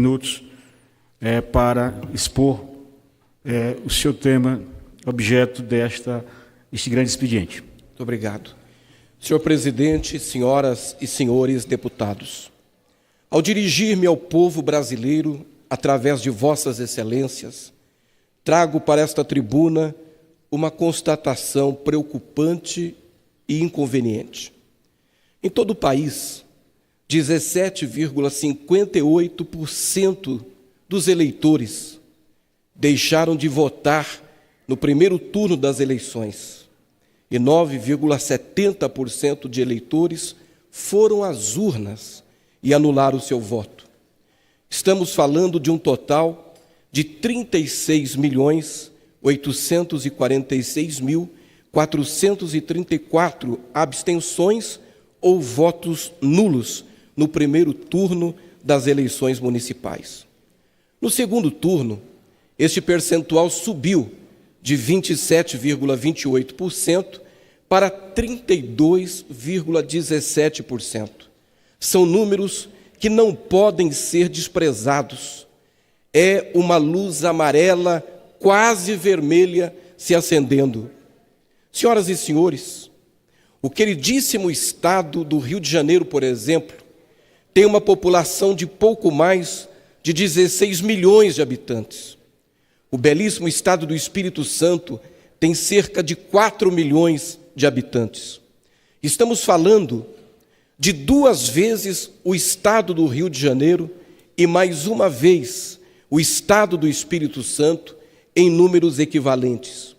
Minutos para expor o seu tema, objeto deste grande expediente. Muito obrigado. Senhor presidente, senhoras e senhores deputados, ao dirigir-me ao povo brasileiro, através de vossas excelências, trago para esta tribuna uma constatação preocupante e inconveniente. Em todo o país, 17,58% dos eleitores deixaram de votar no primeiro turno das eleições e 9,70% de eleitores foram às urnas e anularam o seu voto. Estamos falando de um total de 36.846.434 abstenções ou votos nulos no primeiro turno das eleições municipais. No segundo turno, este percentual subiu de 27,28% para 32,17%. São números que não podem ser desprezados. É uma luz amarela, quase vermelha, se acendendo. Senhoras e senhores, o queridíssimo estado do Rio de Janeiro, por exemplo, tem uma população de pouco mais de 16 milhões de habitantes. O belíssimo estado do Espírito Santo tem cerca de 4 milhões de habitantes. Estamos falando de 2 vezes o estado do Rio de Janeiro e mais uma vez o estado do Espírito Santo em números equivalentes.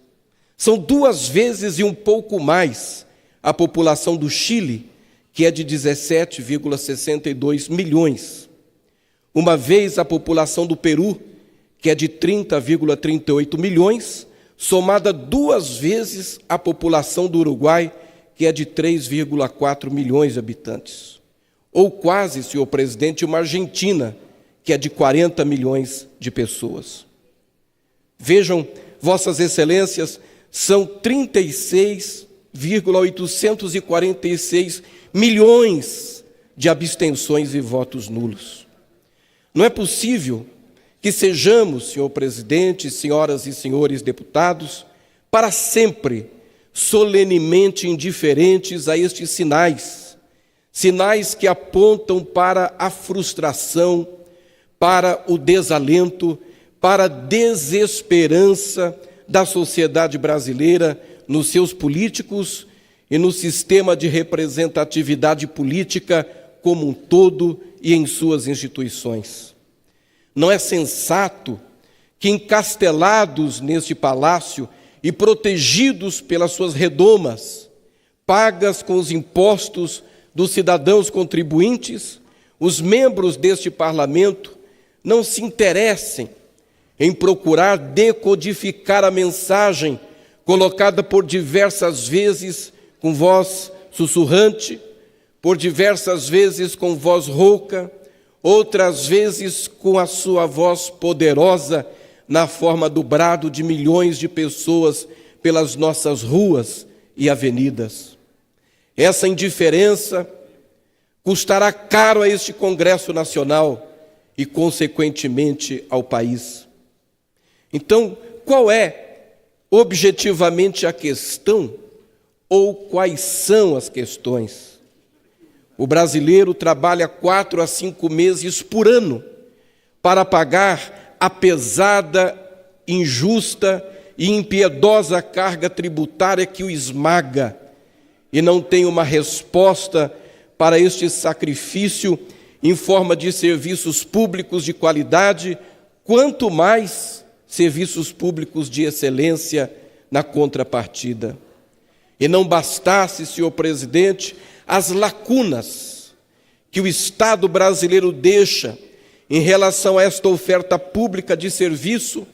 São 2 vezes e um pouco mais a população do Chile, que é de 17,62 milhões. Uma vez a população do Peru, que é de 30,38 milhões, somada 2 vezes a população do Uruguai, que é de 3,4 milhões de habitantes. Ou quase, senhor presidente, uma Argentina, que é de 40 milhões de pessoas. Vejam, vossas excelências, são 36,846 milhões de abstenções e votos nulos. Não é possível que sejamos, senhor presidente, senhoras e senhores deputados, para sempre solenemente indiferentes a estes sinais, sinais que apontam para a frustração, para o desalento, para a desesperança da sociedade brasileira nos seus políticos e no sistema de representatividade política como um todo e em suas instituições. Não é sensato que, encastelados neste palácio e protegidos pelas suas redomas, pagas com os impostos dos cidadãos contribuintes, os membros deste parlamento não se interessem em procurar decodificar a mensagem colocada por diversas vezes com voz sussurrante, por diversas vezes com voz rouca, outras vezes com a sua voz poderosa na forma do brado de milhões de pessoas pelas nossas ruas e avenidas. Essa indiferença custará caro a este Congresso Nacional e, consequentemente, ao país. Então, qual é objetivamente a questão ou quais são as questões? O brasileiro trabalha 4 a 5 meses por ano para pagar a pesada, injusta e impiedosa carga tributária que o esmaga e não tem uma resposta para este sacrifício em forma de serviços públicos de qualidade, quanto mais serviços públicos de excelência na contrapartida. E não bastasse, senhor presidente, as lacunas que o Estado brasileiro deixa em relação a esta oferta pública de serviço,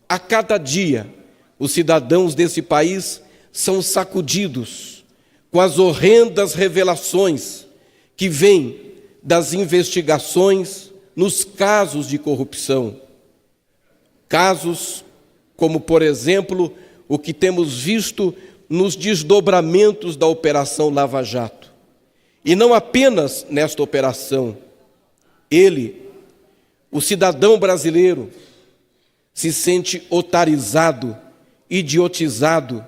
a cada dia os cidadãos desse país são sacudidos com as horrendas revelações que vêm das investigações nos casos de corrupção. Casos como, por exemplo, o que temos visto nos desdobramentos da Operação Lava Jato. E não apenas nesta operação. Ele, O cidadão brasileiro se sente otarizado, idiotizado,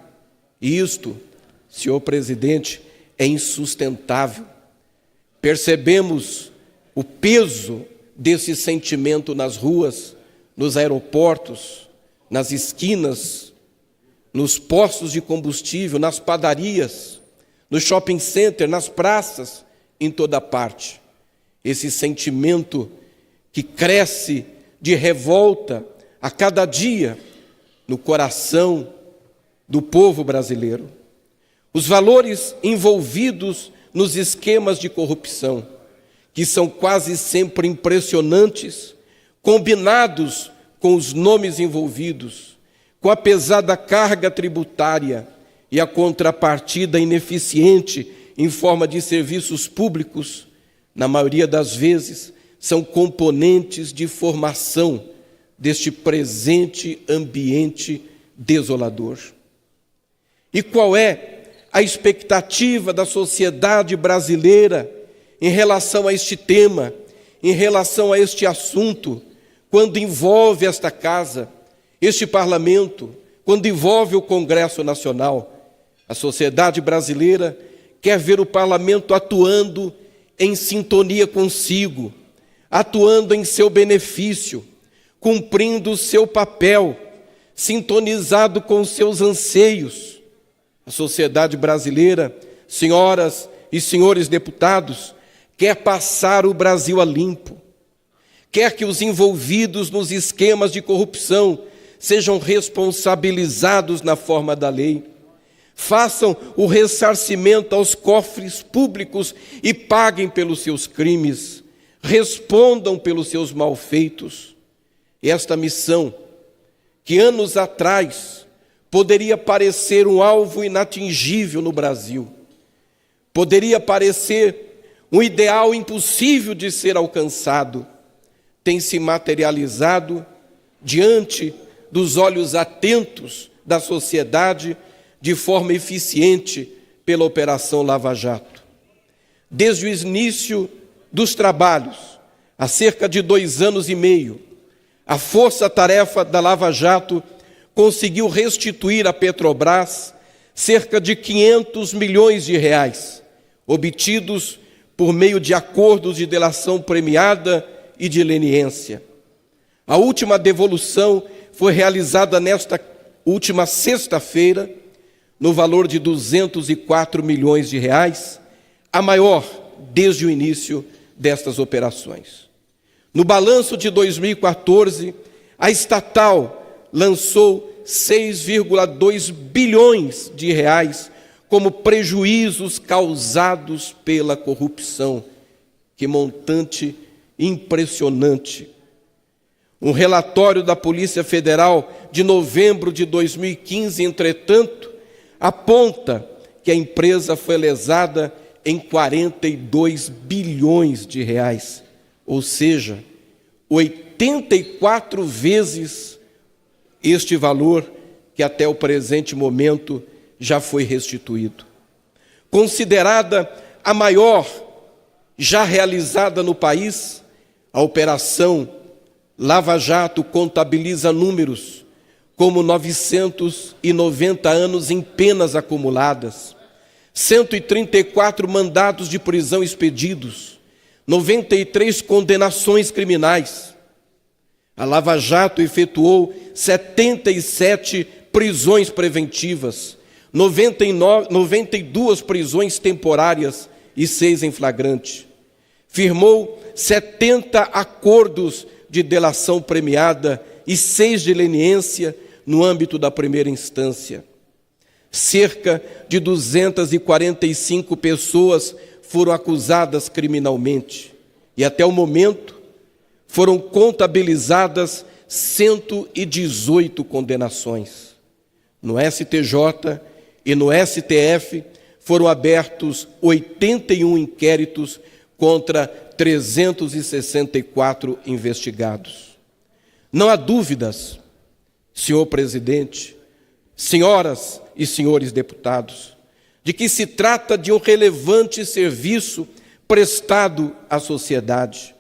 e isto, senhor presidente, é insustentável. Percebemos o peso desse sentimento nas ruas, nos aeroportos, nas esquinas, nos postos de combustível, nas padarias, no shopping center, nas praças, em toda parte. Esse sentimento que cresce de revolta a cada dia no coração do povo brasileiro. Os valores envolvidos nos esquemas de corrupção, que são quase sempre impressionantes, combinados com os nomes envolvidos, com a pesada carga tributária e a contrapartida ineficiente em forma de serviços públicos, na maioria das vezes, são componentes de formação deste presente ambiente desolador. E qual é a expectativa da sociedade brasileira em relação a este tema, em relação a este assunto, quando envolve esta casa, este parlamento, quando envolve o Congresso Nacional? A sociedade brasileira quer ver o parlamento atuando em sintonia consigo, atuando em seu benefício, cumprindo o seu papel, sintonizado com os seus anseios. A sociedade brasileira, senhoras e senhores deputados, quer passar o Brasil a limpo, quer que os envolvidos nos esquemas de corrupção sejam responsabilizados na forma da lei, façam o ressarcimento aos cofres públicos e paguem pelos seus crimes, respondam pelos seus malfeitos. E esta missão, que anos atrás poderia parecer um alvo inatingível no Brasil, poderia parecer um ideal impossível de ser alcançado, tem se materializado diante dos olhos atentos da sociedade de forma eficiente pela Operação Lava Jato. Desde o início dos trabalhos, há cerca de 2 anos e meio, a força-tarefa da Lava Jato conseguiu restituir à Petrobras cerca de 500 milhões de reais, obtidos por meio de acordos de delação premiada e de leniência. A última devolução foi realizada nesta última sexta-feira, no valor de 204 milhões de reais, a maior desde o início destas operações. No balanço de 2014, a estatal lançou 6,2 bilhões de reais como prejuízos causados pela corrupção. Que montante impressionante! Um relatório da Polícia Federal de novembro de 2015, entretanto, aponta que a empresa foi lesada em 42 bilhões de reais, ou seja, 84 vezes este valor que até o presente momento já foi restituído. Considerada a maior já realizada no país, a Operação Lava Jato contabiliza números como 990 anos em penas acumuladas, 134 mandados de prisão expedidos, 93 condenações criminais. A Lava Jato efetuou 77 prisões preventivas, 92 prisões temporárias e 6 em flagrante. Firmou 70 acordos de delação premiada e 6 de leniência no âmbito da primeira instância. Cerca de 245 pessoas foram acusadas criminalmente e até o momento foram contabilizadas 118 condenações. No STJ e no STF foram abertos 81 inquéritos contra 364 investigados. Não há dúvidas, senhor presidente, senhoras e senhores deputados, de que se trata de um relevante serviço prestado à sociedade.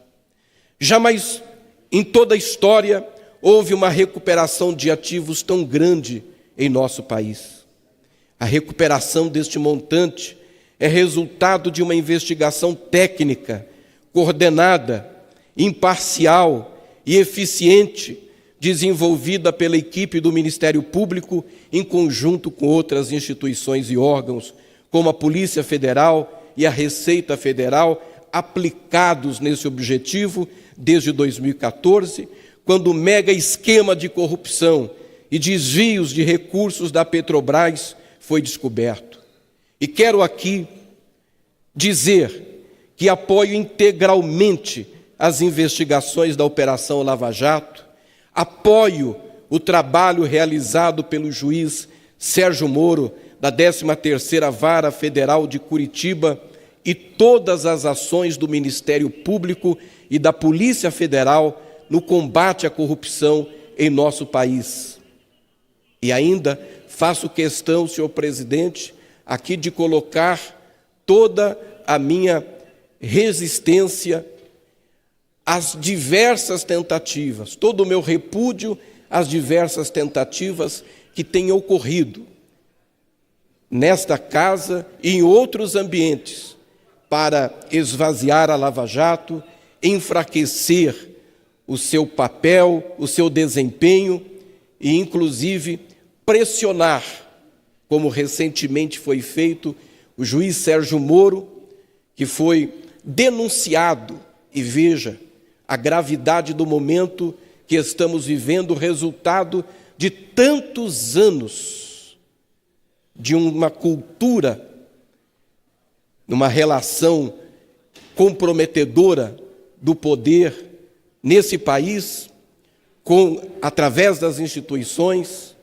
Jamais Em toda a história, houve uma recuperação de ativos tão grande em nosso país. A recuperação deste montante é resultado de uma investigação técnica, coordenada, imparcial e eficiente, desenvolvida pela equipe do Ministério Público em conjunto com outras instituições e órgãos, como a Polícia Federal e a Receita Federal, aplicados nesse objetivo desde 2014, quando o mega esquema de corrupção e desvios de recursos da Petrobras foi descoberto. E quero aqui dizer que apoio integralmente as investigações da Operação Lava Jato, apoio o trabalho realizado pelo juiz Sérgio Moro, da 13ª Vara Federal de Curitiba, e todas as ações do Ministério Público e da Polícia Federal no combate à corrupção em nosso país. E ainda faço questão, senhor presidente, aqui de colocar toda a minha resistência às diversas tentativas, todo o meu repúdio às diversas tentativas que têm ocorrido nesta casa e em outros ambientes para esvaziar a Lava Jato, enfraquecer o seu papel, o seu desempenho e, inclusive, pressionar, como recentemente foi feito, o juiz Sérgio Moro, que foi denunciado, e veja a gravidade do momento que estamos vivendo, resultado de tantos anos de uma cultura, numa relação comprometedora do poder nesse país, através das instituições,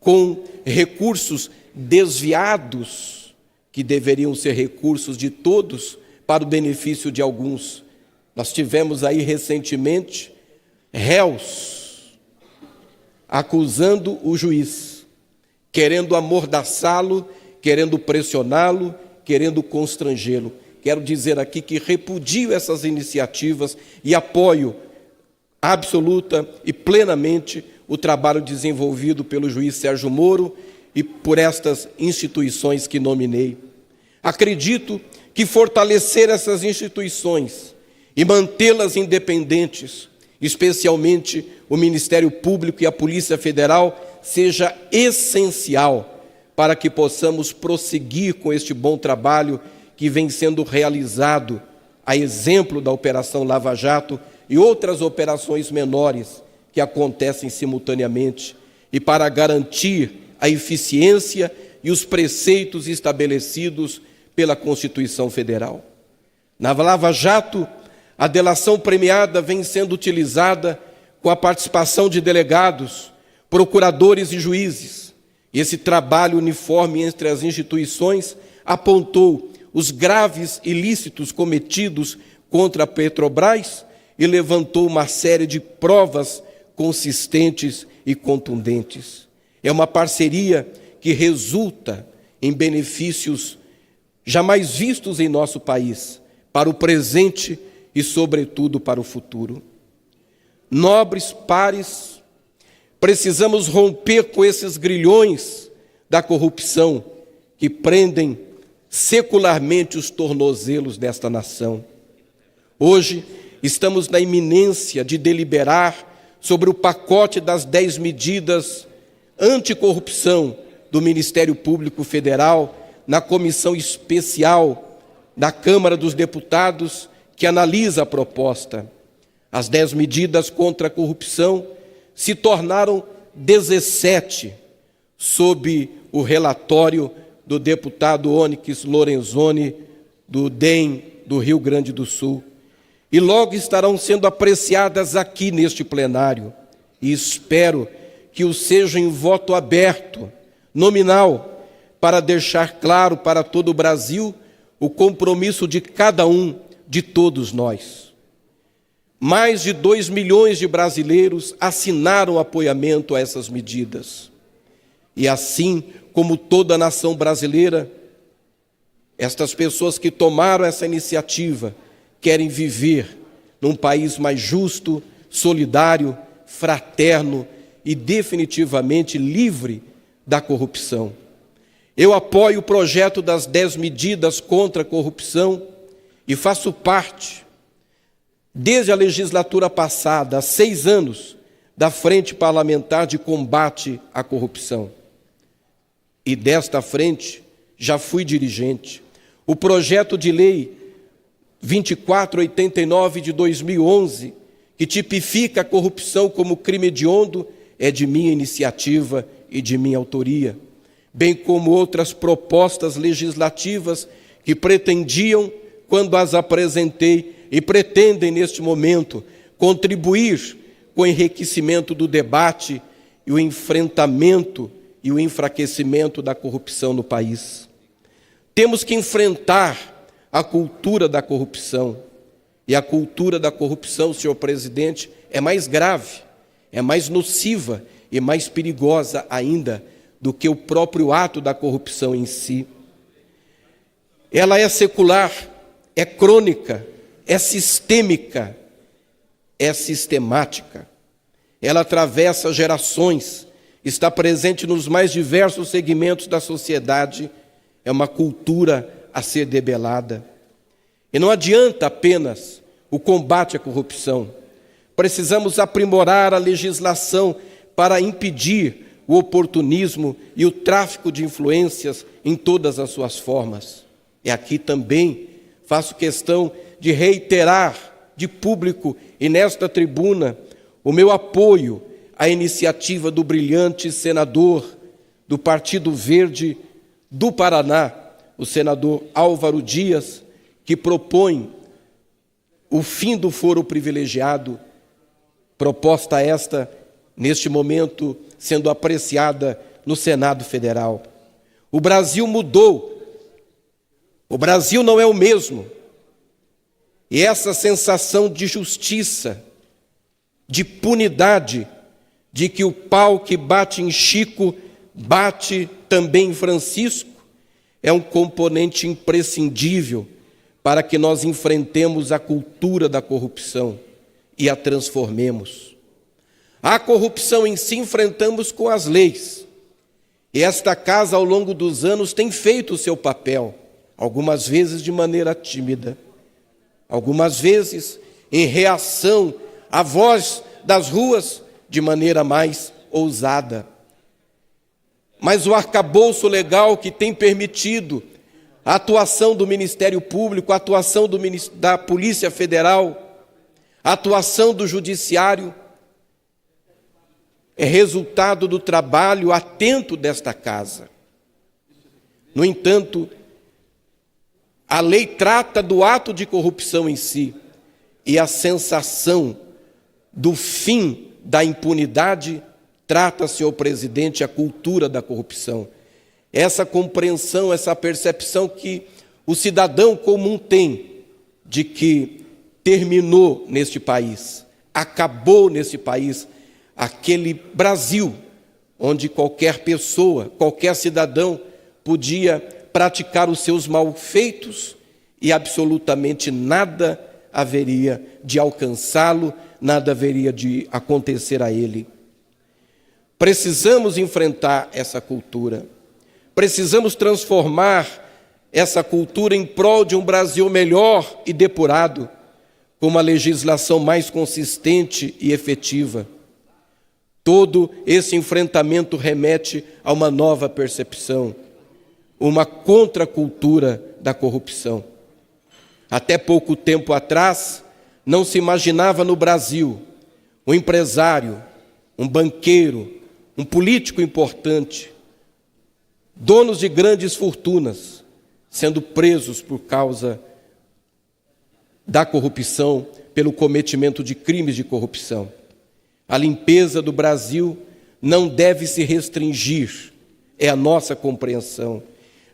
com recursos desviados, que deveriam ser recursos de todos, para o benefício de alguns. Nós tivemos aí recentemente réus acusando o juiz, querendo amordaçá-lo, querendo pressioná-lo, querendo constrangê-lo. Quero dizer aqui que repudio essas iniciativas e apoio absoluta e plenamente o trabalho desenvolvido pelo juiz Sérgio Moro e por estas instituições que nominei. Acredito que fortalecer essas instituições e mantê-las independentes, especialmente o Ministério Público e a Polícia Federal, seja essencial para que possamos prosseguir com este bom trabalho que vem sendo realizado, a exemplo da Operação Lava Jato e outras operações menores que acontecem simultaneamente, e para garantir a eficiência e os preceitos estabelecidos pela Constituição Federal. Na Lava Jato, a delação premiada vem sendo utilizada com a participação de delegados, procuradores e juízes. E esse trabalho uniforme entre as instituições apontou os graves ilícitos cometidos contra a Petrobras e levantou uma série de provas consistentes e contundentes. É uma parceria que resulta em benefícios jamais vistos em nosso país, para o presente e, sobretudo, para o futuro. Nobres pares, precisamos romper com esses grilhões da corrupção que prendem secularmente os tornozelos desta nação. Hoje, estamos na iminência de deliberar sobre o pacote das 10 medidas anticorrupção do Ministério Público Federal na comissão especial da Câmara dos Deputados que analisa a proposta. As 10 medidas contra a corrupção se tornaram 17 sob o relatório do deputado Onyx Lorenzoni, do DEM do Rio Grande do Sul. E logo estarão sendo apreciadas aqui neste plenário. E espero que o seja em voto aberto, nominal, para deixar claro para todo o Brasil o compromisso de cada um, de todos nós. Mais de 2 milhões de brasileiros assinaram apoiamento a essas medidas. E assim como toda a nação brasileira, estas pessoas que tomaram essa iniciativa querem viver num país mais justo, solidário, fraterno e definitivamente livre da corrupção. Eu apoio o projeto das 10 medidas contra a corrupção e faço parte, desde a legislatura passada, há 6 anos, da Frente Parlamentar de Combate à Corrupção. E desta frente já fui dirigente. O projeto de lei 2489 de 2011, que tipifica a corrupção como crime hediondo, é de minha iniciativa e de minha autoria, bem como outras propostas legislativas que pretendiam, quando as apresentei, e pretendem neste momento contribuir com o enriquecimento do debate e o enfrentamento e o enfraquecimento da corrupção no país. Temos que enfrentar a cultura da corrupção. E a cultura da corrupção, senhor presidente, é mais grave, é mais nociva e mais perigosa ainda do que o próprio ato da corrupção em si. Ela é secular, é crônica, é sistêmica, é sistemática. Ela atravessa gerações, está presente nos mais diversos segmentos da sociedade, é uma cultura a ser debelada. E não adianta apenas o combate à corrupção. Precisamos aprimorar a legislação para impedir o oportunismo e o tráfico de influências em todas as suas formas. E aqui também faço questão de reiterar de público e nesta tribuna o meu apoio à iniciativa do brilhante senador do Partido Verde do Paraná, o senador Álvaro Dias, que propõe o fim do foro privilegiado, proposta esta, neste momento, sendo apreciada no Senado Federal. O Brasil mudou, o Brasil não é o mesmo, e essa sensação de justiça, de punidade, de que o pau que bate em Chico, bate também em Francisco, é um componente imprescindível para que nós enfrentemos a cultura da corrupção e a transformemos. A corrupção em si enfrentamos com as leis. E esta casa, ao longo dos anos, tem feito o seu papel, algumas vezes de maneira tímida, algumas vezes em reação à voz das ruas, de maneira mais ousada. Mas o arcabouço legal que tem permitido a atuação do Ministério Público, a atuação da Polícia Federal, a atuação do Judiciário, é resultado do trabalho atento desta casa. No entanto, a lei trata do ato de corrupção em si, e a sensação do fim da impunidade trata, senhor presidente, a cultura da corrupção. Essa compreensão, essa percepção que o cidadão comum tem de que terminou neste país, acabou neste país, aquele Brasil onde qualquer pessoa, qualquer cidadão podia praticar os seus malfeitos e absolutamente nada haveria de alcançá-lo, nada haveria de acontecer a ele. Precisamos enfrentar essa cultura. Precisamos transformar essa cultura em prol de um Brasil melhor e depurado, com uma legislação mais consistente e efetiva. Todo esse enfrentamento remete a uma nova percepção, uma contracultura da corrupção. Até pouco tempo atrás, não se imaginava no Brasil um empresário, um banqueiro, um político importante, donos de grandes fortunas, sendo presos por causa da corrupção, pelo cometimento de crimes de corrupção. A limpeza do Brasil não deve se restringir, é a nossa compreensão,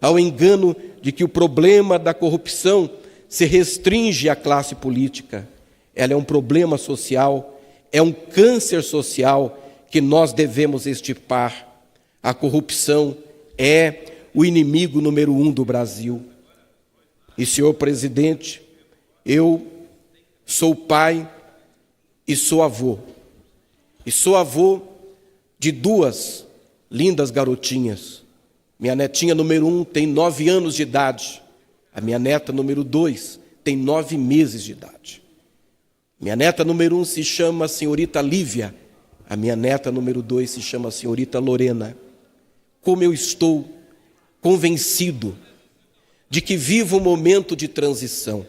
ao engano de que o problema da corrupção se restringe à classe política. Ela é um problema social, é um câncer social que nós devemos extirpar. A corrupção é o inimigo número 1 do Brasil. E, senhor presidente, eu sou pai e sou avô. E sou avô de 2 lindas garotinhas. Minha netinha número 1 tem 9 anos de idade. A minha neta número 2 tem 9 meses de idade. Minha neta número 1 se chama senhorita Lívia. A minha neta número 2 se chama senhorita Lorena. Como eu estou convencido de que vivo um momento de transição.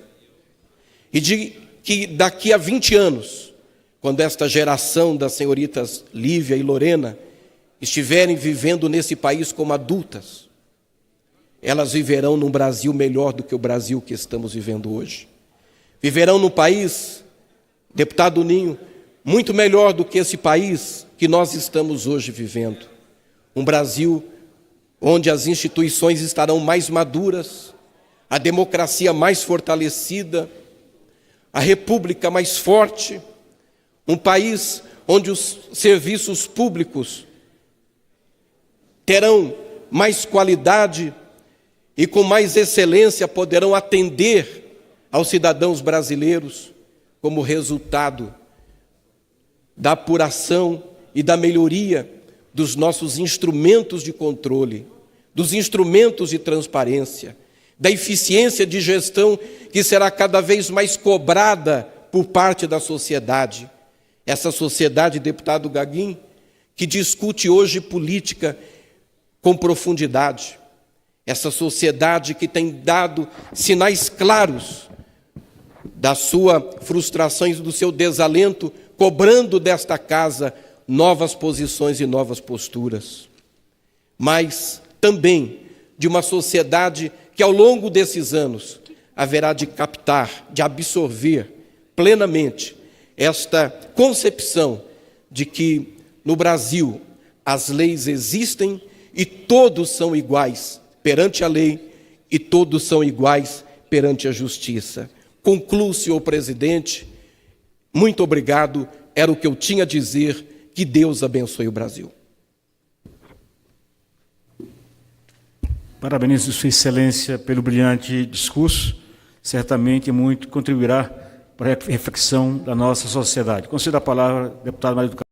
E de que daqui a 20 anos, quando esta geração das senhoritas Lívia e Lorena estiverem vivendo nesse país como adultas, elas viverão num Brasil melhor do que o Brasil que estamos vivendo hoje. Viverão num país, deputado Ninho, muito melhor do que esse país que nós estamos hoje vivendo. Um Brasil onde as instituições estarão mais maduras, a democracia mais fortalecida, a república mais forte, um país onde os serviços públicos terão mais qualidade e com mais excelência poderão atender aos cidadãos brasileiros como resultado da apuração e da melhoria dos nossos instrumentos de controle, dos instrumentos de transparência, da eficiência de gestão que será cada vez mais cobrada por parte da sociedade. Essa sociedade, deputado Gaguin, que discute hoje política com profundidade. Essa sociedade que tem dado sinais claros da sua frustração e do seu desalento, cobrando desta casa novas posições e novas posturas. Mas também de uma sociedade que ao longo desses anos haverá de captar, de absorver plenamente esta concepção de que no Brasil as leis existem e todos são iguais perante a lei e todos são iguais perante a justiça. Concluo, senhor presidente, muito obrigado, era o que eu tinha a dizer, que Deus abençoe o Brasil. Parabenizo Sua Excelência pelo brilhante discurso, certamente muito contribuirá para a reflexão da nossa sociedade. Concedo a palavra, deputado Mário do Carmo.